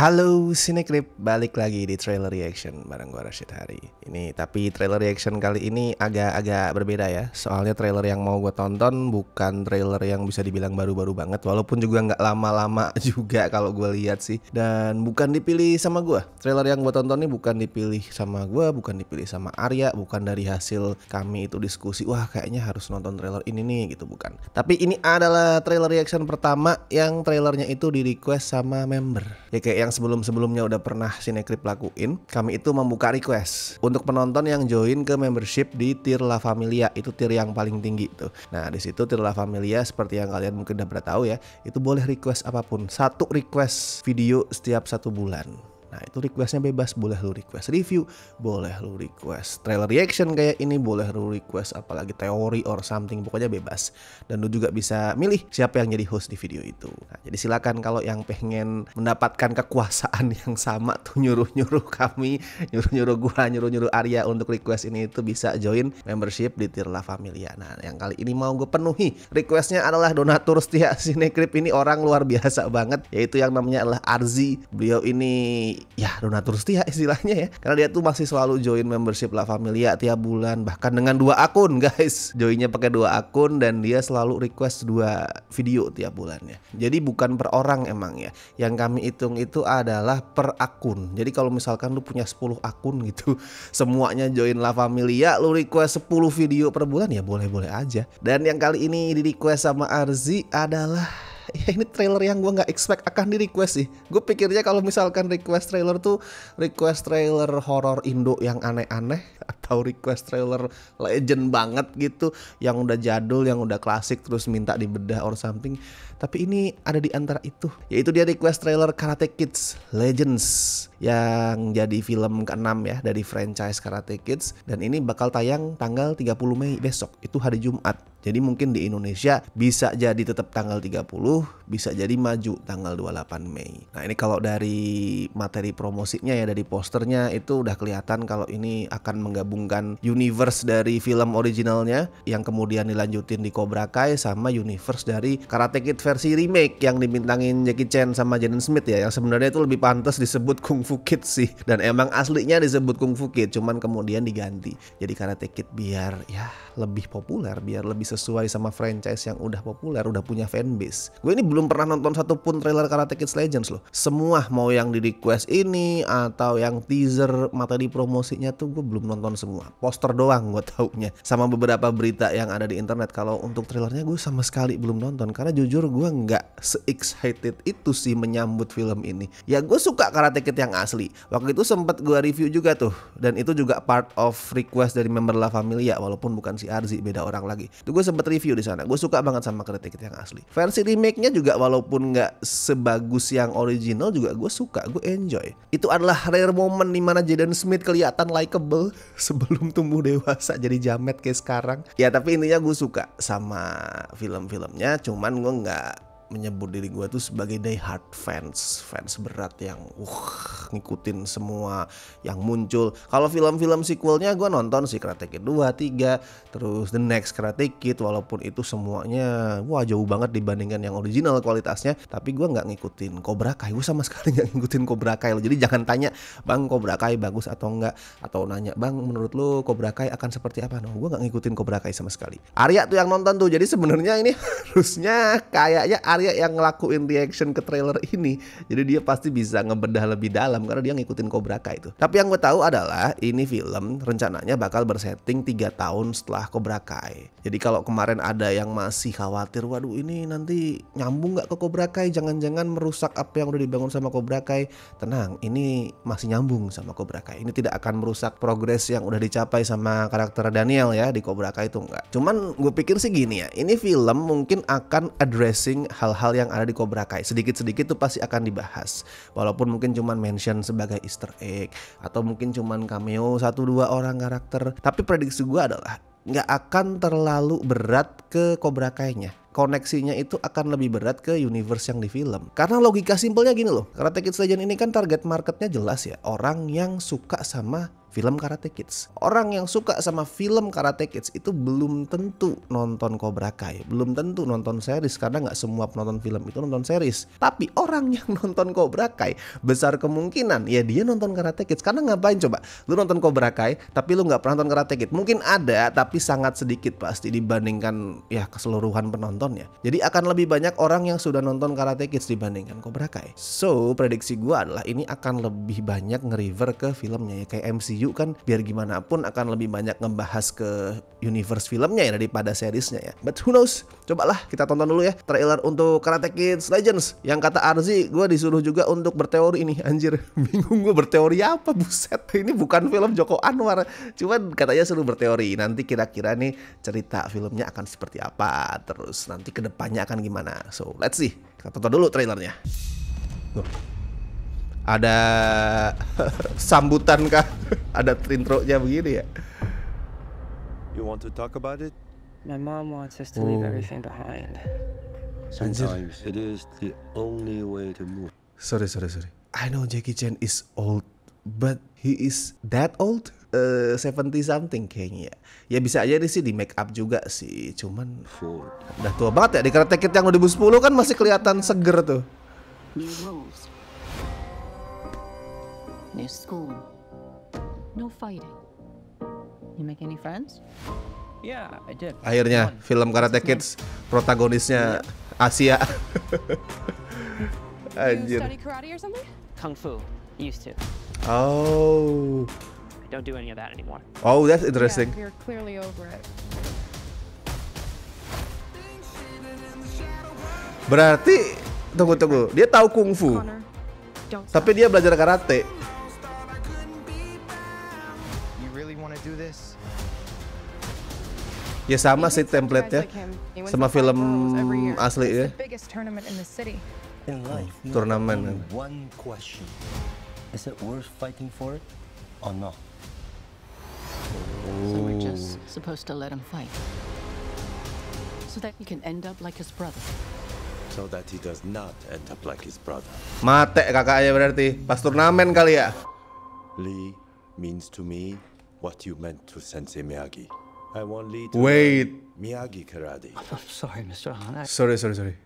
Halo Cinecrip, balik lagi di trailer reaction bareng gua Rashid Hari. Tapi trailer reaction kali ini agak berbeda ya. Soalnya trailer yang mau gue tonton bukan trailer yang bisa dibilang baru-baru banget, walaupun juga nggak lama-lama juga kalau gue lihat sih. Dan bukan dipilih sama gue. Trailer yang gue tonton ini bukan dipilih sama gue, bukan dipilih sama Arya, bukan dari hasil kami itu diskusi. Wah, kayaknya harus nonton trailer ini nih gitu, bukan. Tapi ini adalah trailer reaction pertama yang trailernya itu di request sama member. Ya kayak yang sebelum-sebelumnya udah pernah Cinecrip lakuin, kami itu membuka request untuk penonton yang join ke membership di tier La Familia, itu tier yang paling tinggi tuh. Nah, di situ tier La Familia seperti yang kalian mungkin udah pernah tahu ya, itu boleh request apapun. Satu request video setiap 1 bulan. Nah, itu requestnya bebas, boleh lu request review, boleh lu request trailer reaction kayak ini, boleh lu request apalagi teori or something, pokoknya bebas. Dan lu juga bisa milih siapa yang jadi host di video itu. Nah, jadi silakan kalau yang pengen mendapatkan kekuasaan yang sama tuh, nyuruh-nyuruh kami, nyuruh-nyuruh gua, nyuruh-nyuruh Arya untuk request ini, itu bisa join membership di tier La Familia. Nah, yang kali ini mau gue penuhi requestnya adalah donatur setia Cinecrip, ini orang luar biasa banget, yaitu yang namanya adalah Arzi. Beliau ini ya donatur setia istilahnya ya, karena dia tuh masih selalu join membership La Familia tiap bulan, bahkan dengan 2 akun guys. Joinnya pakai 2 akun dan dia selalu request 2 video tiap bulannya. Jadi bukan per orang emang ya, yang kami hitung itu adalah per akun. Jadi kalau misalkan lu punya 10 akun gitu, semuanya join La Familia, lu request 10 video per bulan, ya boleh-boleh aja. Dan yang kali ini di request sama Arzi adalah, ya ini trailer yang gue nggak expect akan di request sih. Gue pikirnya kalau misalkan request trailer tuh request trailer horor Indo yang aneh-aneh, atau request trailer legend banget gitu, yang udah jadul, yang udah klasik terus minta dibedah or something. Tapi ini ada di antara itu, yaitu dia request trailer Karate Kids Legends yang jadi film ke-6 ya dari franchise Karate Kids, dan ini bakal tayang tanggal 30 Mei besok, itu hari Jumat. Jadi mungkin di Indonesia bisa jadi tetap tanggal 30, bisa jadi maju tanggal 28 Mei. Nah, ini kalau dari materi promosinya ya, dari posternya itu udah kelihatan kalau ini akan menggabungkan universe dari film originalnya yang kemudian dilanjutin di Cobra Kai, sama universe dari Karate Kid versi remake yang dibintangin Jackie Chan sama Jaden Smith ya, yang sebenarnya itu lebih pantas disebut Kung Fu Kid sih, dan emang aslinya disebut Kung Fu Kid, cuman kemudian diganti jadi Karate Kid biar ya lebih populer, biar lebih sesuai sama franchise yang udah populer, udah punya fanbase. Gue ini belum pernah nonton satupun trailer Karate Kids Legends loh. Semua, mau yang di request ini atau yang teaser materi promosinya tuh gue belum nonton semua. Poster doang gue taunya, sama beberapa berita yang ada di internet. Kalau untuk trailernya gue sama sekali belum nonton, karena jujur gue nggak se-excited itu sih menyambut film ini. Ya gue suka Karate Kid yang asli. Waktu itu sempat gue review juga tuh, dan itu juga part of request dari member La Familia, walaupun bukan si Arzi, beda orang lagi. Itu gue sempet review di sana. Gue suka banget sama Karate Kid yang asli. Versi remake-nya juga walaupun nggak sebagus yang original juga gue suka, gue enjoy. Itu adalah rare moment dimana Jaden Smith kelihatan likable sebelum tumbuh dewasa jadi jamet kayak sekarang. Ya tapi intinya gue suka sama film-filmnya, cuman gue nggak menyebut diri gue tuh sebagai die-hard fans berat yang ngikutin semua yang muncul. Kalau film-film sequelnya gue nonton sih, Karate Kid 2, 3, terus The Next Karate Kid, walaupun itu semuanya wah jauh banget dibandingkan yang original kualitasnya. Tapi gue nggak ngikutin Cobra Kai, gue sama sekali nggak ngikutin Cobra Kai. Jadi jangan tanya, bang Cobra Kai bagus atau enggak, atau nanya, bang menurut lo Cobra Kai akan seperti apa? No, gue nggak ngikutin Cobra Kai sama sekali. Arya tuh yang nonton tuh, jadi sebenarnya ini harusnya kayaknya Arya yang ngelakuin reaction ke trailer ini, jadi dia pasti bisa ngebedah lebih dalam karena dia ngikutin Cobra Kai itu. Tapi yang gue tahu adalah ini film rencananya bakal bersetting 3 tahun setelah Cobra Kai. Jadi kalau kemarin ada yang masih khawatir, waduh ini nanti nyambung nggak ke Cobra Kai, jangan-jangan merusak apa yang udah dibangun sama Cobra Kai, tenang, ini masih nyambung sama Cobra Kai. Ini tidak akan merusak progres yang udah dicapai sama karakter Daniel ya di Cobra Kai itu, enggak. Cuman gue pikir sih gini ya, ini film mungkin akan addressing hal-hal yang ada di Cobra Kai. Sedikit-sedikit tuh pasti akan dibahas, walaupun mungkin cuman mention sebagai easter egg, atau mungkin cuman cameo 1-2 orang karakter. Tapi prediksi gue adalah nggak akan terlalu berat ke Cobra Kai-nya. Koneksinya itu akan lebih berat ke universe yang di film. Karena logika simpelnya gini loh, Karate Kids Legend ini kan target marketnya jelas ya, orang yang suka sama film Karate Kids. Orang yang suka sama film Karate Kids itu belum tentu nonton Cobra Kai, belum tentu nonton series, karena nggak semua penonton film itu nonton series. Tapi orang yang nonton Cobra Kai besar kemungkinan ya dia nonton Karate Kids. Karena ngapain coba? Lu nonton Cobra Kai tapi lu nggak pernah nonton Karate Kids. Mungkin ada tapi sangat sedikit pasti dibandingkan ya keseluruhan penontonnya. Jadi akan lebih banyak orang yang sudah nonton Karate Kids dibandingkan Cobra Kai. So prediksi gua adalah ini akan lebih banyak nge-refer ke filmnya ya, kayak MCU kan biar gimana pun akan lebih banyak ngebahas ke universe filmnya ya daripada seriesnya ya. But who knows? Cobalah kita tonton dulu ya trailer untuk Karate Kids Legends. Yang kata Arzi, gue disuruh juga untuk berteori nih, anjir. Bingung gue berteori apa, buset. Ini bukan film Joko Anwar, cuman katanya suruh berteori. Nanti kira-kira nih cerita filmnya akan seperti apa, terus nanti kedepannya akan gimana. So let's see. Kita tonton dulu trailernya. Loh. Ada sambutan kah? Ada intronya begini ya? You want to talk about it? My mom wants us to leave everything behind. Sometimes it is the only way to move. Sorry. I know Jackie Chan is old, but he is that old? 70 something kayaknya ya. Ya bisa aja sih di make up juga sih, cuman udah tua banget ya. Di Karate Kid yang 2010 kan masih kelihatan seger tuh. New rules. New school. No fighting. You make any friends? Yeah, I did. Akhirnya film Karate Kids protagonisnya Asia. You Anjir. study karate or something? Kung Fu. Used to. Oh. I don't do any of that anymore. Oh, that's interesting. Yeah, you're clearly over it. Berarti tunggu. Dia tahu kungfu, Connor, don't stop. tapi dia belajar karate. You really want to do this? Ya sama He sih hits up guys template-nya like him. He wins sama the five film boroughs every year. asli It's ya. the biggest tournament in the city. In life, you Turnamen have kan. only one question. Is it worth fighting for it or not? So we're just supposed to let him fight. So that he can end up like his brother. So that he does not end up like his brother. Mate kakaknya berarti pas turnamen kali ya. Lee means to me what you meant to Sensei Miyagi. I want Lee to Wait. learn Miyagi karate. I'm sorry, Mr. Han. Sorry.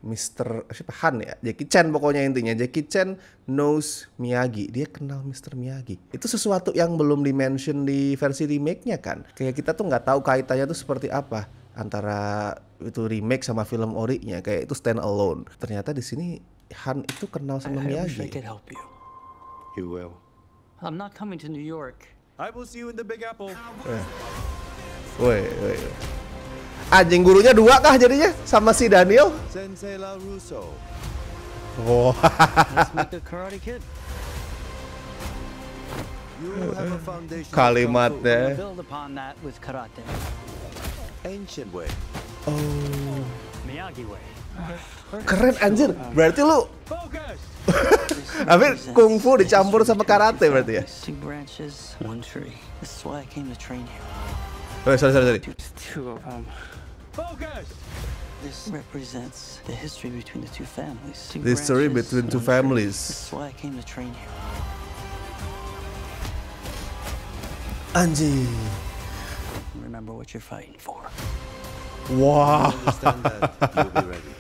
Mr. siapa Han ya? Jackie Chan pokoknya intinya. Jackie Chan knows Miyagi. Dia kenal Mr. Miyagi. Itu sesuatu yang belum di-mention di versi remake-nya kan. Kayak kita tuh nggak tahu kaitannya tuh seperti apa antara itu remake sama film ori-nya. Kayak itu stand alone. Ternyata di sini Han itu kenal sama I wish I Miyagi. could help you. You will. I'm not coming to New York. I will see you in the Big Apple. Woi. Anjing gurunya dua kah jadinya sama si Daniel? Sensei LaRusso. Oh. Let's make the Karate Kid. You have a foundation. of Kalimatnya. Build upon that with karate. Kung Fu. Ancient way. Miyagi way. Keren anjir. Berarti lu Focus. Tapi kungfu dicampur sama karate berarti ya? Two branches, one tree. This is why I came to train you. Oh, sorry. Two of them. Focus. This represents the history between the two families. Two The story branches, between two one tree. families. This is why I came to train you. Anjing. Remember what you're fighting for. Wah. Understand that. You'll be ready.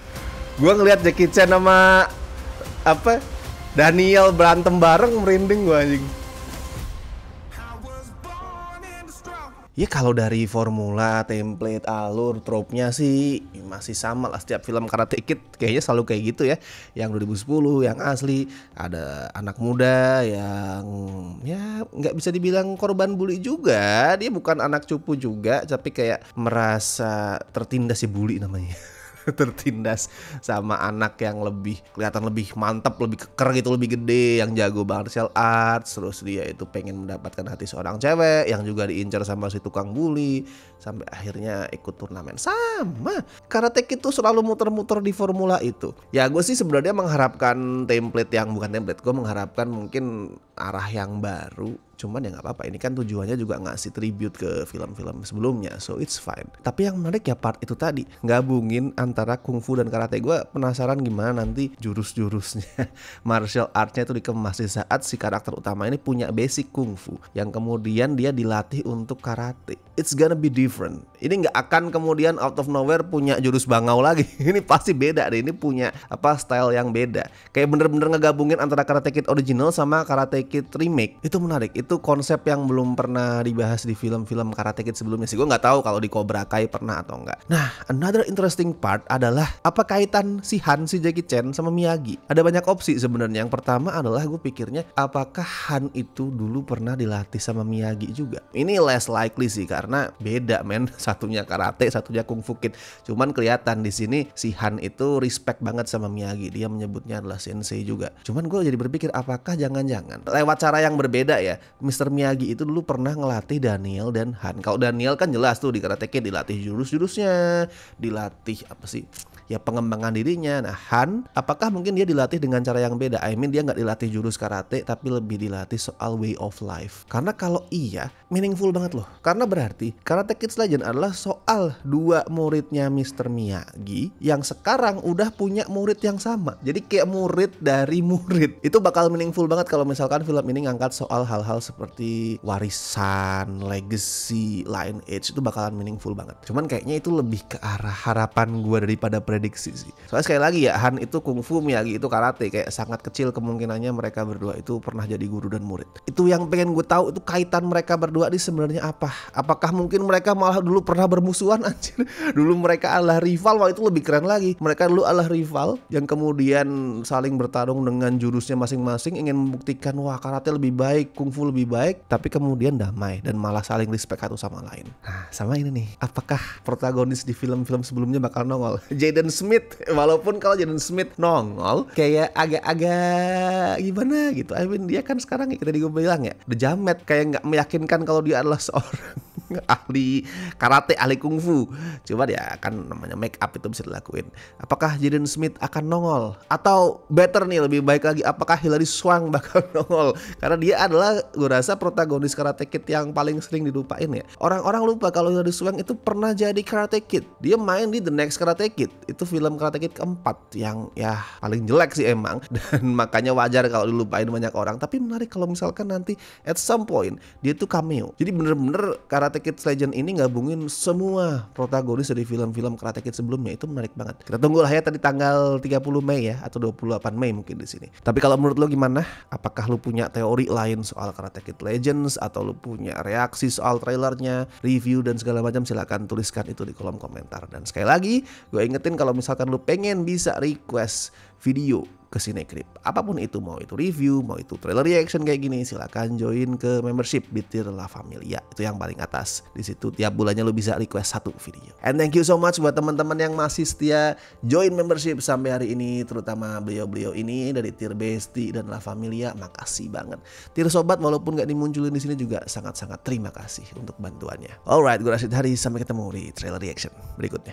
Gua ngelihat Jackie Chan sama apa Daniel berantem bareng merinding gua anjing. Ya kalau dari formula, template, alur, trope-nya sih masih sama lah setiap film Karate Kid kayaknya selalu kayak gitu ya. Yang 2010 yang asli ada anak muda yang ya nggak bisa dibilang korban bully juga. Dia bukan anak cupu juga tapi kayak merasa tertindas si bully namanya. Tertindas sama anak yang lebih kelihatan lebih mantap, lebih keker gitu, lebih gede, yang jago martial arts. Terus dia itu pengen mendapatkan hati seorang cewek yang juga diincar sama si tukang bully sampai akhirnya ikut turnamen. Sama Karate Kid tuh selalu muter-muter di formula itu. Ya gue sih sebenarnya mengharapkan template yang bukan template, gue mengharapkan mungkin arah yang baru. Cuman ya nggak apa-apa, ini kan tujuannya juga ngasih tribute ke film-film sebelumnya, so it's fine. Tapi yang menarik ya part itu tadi, gabungin antara kungfu dan karate. Gue penasaran gimana nanti jurus-jurusnya martial artnya itu dikemas di saat si karakter utama ini punya basic kungfu yang kemudian dia dilatih untuk karate. It's gonna be different. Ini nggak akan kemudian out of nowhere punya jurus bangau lagi. Ini pasti beda deh, ini punya style yang beda. Kayak bener-bener ngegabungin antara Karate Kid original sama Karate Kid remake. Itu menarik. Itu konsep yang belum pernah dibahas di film-film Karate Kid sebelumnya sih. Gue nggak tahu kalau di Cobra Kai pernah atau enggak. Nah, another interesting part adalah apa kaitan si Han, si Jackie Chan sama Miyagi. Ada banyak opsi sebenarnya. Yang pertama adalah gue pikirnya apakah Han itu dulu pernah dilatih sama Miyagi juga. Ini less likely sih karena beda men. Satunya karate, satunya kungfu kid. Cuman kelihatan di sini si Han itu respect banget sama Miyagi. Dia menyebutnya adalah sensei juga. Cuman gue jadi berpikir apakah jangan-jangan lewat cara yang berbeda ya, Mr. Miyagi itu dulu pernah ngelatih Daniel dan Han. Kalau Daniel kan jelas tuh di Karate Kid dilatih jurus-jurusnya, dilatih apa sih? Ya pengembangan dirinya. Nah Han, apakah mungkin dia dilatih dengan cara yang beda? I mean dia nggak dilatih jurus karate, tapi lebih dilatih soal way of life. Karena kalau iya, meaningful banget loh. Karena berarti Karate Kid Legend adalah soal dua muridnya Mr. Miyagi yang sekarang udah punya murid yang sama. Jadi kayak murid dari murid. Itu bakal meaningful banget kalau misalkan film ini ngangkat soal hal-hal seperti warisan, legacy, lineage. Itu bakalan meaningful banget. Cuman kayaknya itu lebih ke arah harapan gue daripada prediksi sih. Soalnya sekali lagi ya, Han itu kungfu, Miyagi itu karate. Kayak sangat kecil kemungkinannya mereka berdua itu pernah jadi guru dan murid. Itu yang pengen gue tahu, itu kaitan mereka berdua ini sebenarnya apa? Apakah mungkin mereka malah dulu pernah bermusuhan anjir? Dulu mereka adalah rival. Wah itu lebih keren lagi. Mereka dulu adalah rival yang kemudian saling bertarung dengan jurusnya masing-masing, ingin membuktikan wah karate lebih baik, kungfu lebih baik, tapi kemudian damai dan malah saling respect satu sama lain. Nah sama ini nih, apakah protagonis di film-film sebelumnya bakal nongol? Jaden Smith, walaupun kalau Jaden Smith nongol kayak agak-agak gimana gitu. I mean dia kan sekarang kayak tadi gue bilang ya, The Jamet, kayak nggak meyakinkan kalau dia adalah seorang ahli karate, ahli kungfu. Coba ya kan namanya make up itu bisa dilakuin. Apakah Jaden Smith akan nongol? Atau better nih, lebih baik lagi, apakah Hilary Swank bakal nongol? Karena dia adalah gue rasa protagonis Karate Kid yang paling sering dilupain ya. Orang-orang lupa kalau Hilary Swank itu pernah jadi Karate Kid. Dia main di The Next Karate Kid. Itu film Karate Kid keempat yang ya paling jelek sih emang. Dan makanya wajar kalau dilupain banyak orang. Tapi menarik kalau misalkan nanti at some point dia tuh cameo. Jadi bener-bener Karate Kid Legend ini gabungin semua protagonis dari film-film Karate Kid sebelumnya. Itu menarik banget. Kita tunggu lah ya tadi tanggal 30 Mei ya, atau 28 Mei mungkin di sini. Tapi kalau menurut lo gimana? Apakah lo punya teori lain soal Karate Kid Legends, atau lo punya reaksi soal trailernya, review dan segala macam? Silakan tuliskan itu di kolom komentar. Dan sekali lagi gue ingetin kalau misalkan lo pengen bisa request video ke Cinecrip, apapun itu, mau itu review, mau itu trailer reaction kayak gini, silakan join ke membership di tier La Familia. Itu yang paling atas. Di situ tiap bulannya lo bisa request satu video. And thank you so much buat teman-teman yang masih setia join membership sampai hari ini, terutama beliau-beliau ini dari tier Besti dan La Familia. Makasih banget. Tier sobat walaupun gak dimunculin di sini juga sangat-sangat terima kasih untuk bantuannya. Alright, gue Rashid Hari, sampai ketemu di trailer reaction berikutnya.